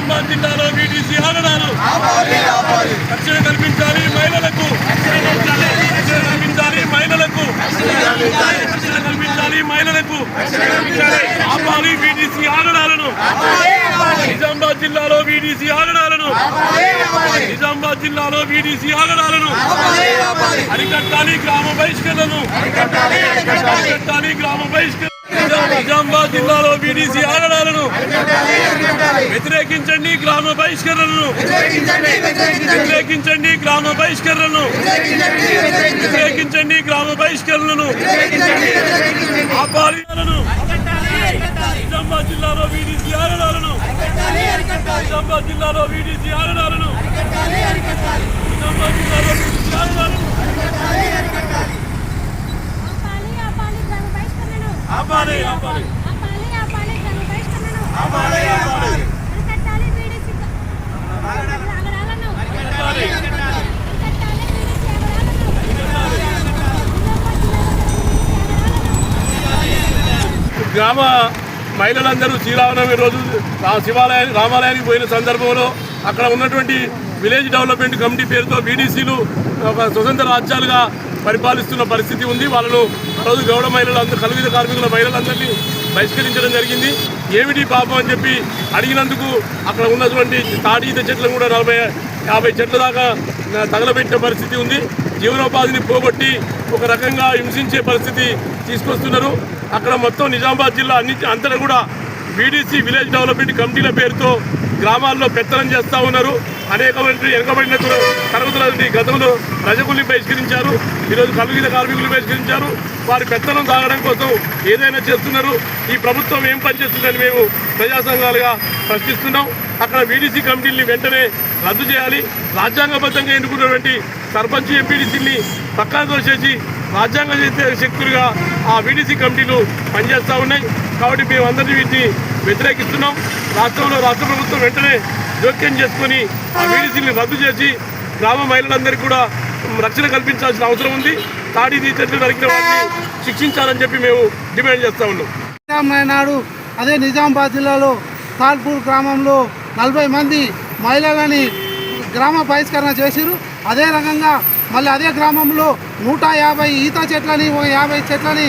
నిజామాబాద్ జిల్లాలో వీటీసీ ఆగడాలు రక్షణ కల్పించాలి మహిళలకు, ఆపాలి వీటీసీ ఆగడాలను. నిజామాబాద్ జిల్లాలో వీటీసీ ఆగడాలను, అరికట్టాలి గ్రామ బహిష్కరణను, నిజామాబాద్ జిల్లాలో వీటీసీ ఆగడాలను వ్యతిరేకించండి, గ్రామ బహిష్కరణను వ్యతిరేకించండి, గ్రామ బహిష్కరణను ఆపాలి. నిజామాబాద్ జిల్లాలో వీటీసీ ఆగడాలను, నిజామాబాద్ జిల్లాలో వీటీసీ ఆగడాలను, ఆపాలి. గ్రామ మహిళలందరూ శ్రీరామనవమి రోజు రామాలయానికి పోయిన సందర్భంలో అక్కడ ఉన్నటువంటి విలేజ్ డెవలప్మెంట్ కమిటీ పేరుతో వీడీసీలు ఒక స్వతంత్ర రాజ్యాలుగా పరిపాలిస్తున్న పరిస్థితి ఉంది. వాళ్ళను రోజు గౌడ మహిళలందరూ కలువిధ కార్మికుల మహిళలందరినీ బహిష్కరించడం జరిగింది. ఏమిటి పాపం అని చెప్పి అడిగినందుకు అక్కడ ఉన్నటువంటి తాటి ఈత చెట్లను కూడా 40-50 చెట్ల దాకా తగలబెట్టిన పరిస్థితి ఉంది. జీవనోపాధిని పోగొట్టి ఒక రకంగా హింసించే పరిస్థితి తీసుకొస్తున్నారు. అక్కడ మొత్తం నిజామాబాద్ జిల్లా అంతటా కూడా వీడీసీ విలేజ్ డెవలప్మెంట్ కమిటీల పేరుతో గ్రామాల్లో పెత్తనం చేస్తూ ఉన్నారు. అనేకమైన వెనుకబడిన తరగతులని గతంలో రజకుల్ని బహిష్కరించారు, ఈరోజు కలుగిన కార్మికులు బహిష్కరించారు. వారి పెత్తనం తాగడం కోసం ఏదైనా చేస్తున్నారు. ఈ ప్రభుత్వం ఏం పనిచేస్తుందని మేము ప్రజా సంఘాలుగా ప్రశ్నిస్తున్నాం. అక్కడ వీడీసీ కమిటీని వెంటనే రద్దు చేయాలి. రాజ్యాంగబద్ధంగా ఎన్నుకున్నటువంటి సర్పంచ్ ఎంపీడీసీని పక్కన తోసేసి రాజ్యాంగ శక్తులుగా ఆ వీడీసీ కమిటీలు పనిచేస్తూ ఉన్నాయి. కాబట్టి మేము అందరినీ వీటిని వ్యతిరేకిస్తున్నాం. రాష్ట్ర ప్రభుత్వం వెంటనే జోక్యం చేసుకొని ఆ వీడీసీని రద్దు చేసి గ్రామ మహిళలందరికీ కూడా రక్షణ కల్పించాల్సిన అవసరం ఉంది. తాడి చెట్లు నరికిన వారిని శిక్షించాలని చెప్పి మేము డిమాండ్ చేస్తూ ఉన్నాం. నాడు అదే నిజామాబాద్ జిల్లాలో తాల్పూర్ గ్రామంలో 40 మంది మహిళలని గ్రామ బహిష్కరణ చేసిరు. అదే రకంగా మళ్ళీ అదే గ్రామంలో 150 ఈత చెట్లని 50 చెట్లని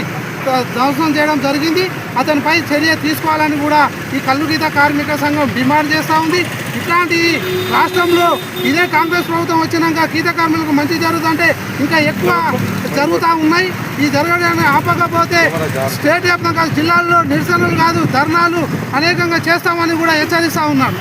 ధ్వంసం చేయడం జరిగింది. అతనిపై చర్య తీసుకోవాలని కూడా ఈ కల్లుగీత కార్మిక సంఘం డిమాండ్ చేస్తూ ఉంది. ఇట్లాంటి రాష్ట్రంలో ఇదే కాంగ్రెస్ ప్రభుత్వం వచ్చినాక గీత కార్మికులకు మంచి జరుగుతుంటే ఇంకా ఎక్కువ జరుగుతూ ఉన్నాయి. ఈ జరగడాన్ని ఆపకపోతే స్టేట్ వ్యాప్తంగా జిల్లాల్లో నిరసనలు కాదు ధర్నాలు అనేకంగా చేస్తామని కూడా హెచ్చరిస్తూ ఉన్నాడు.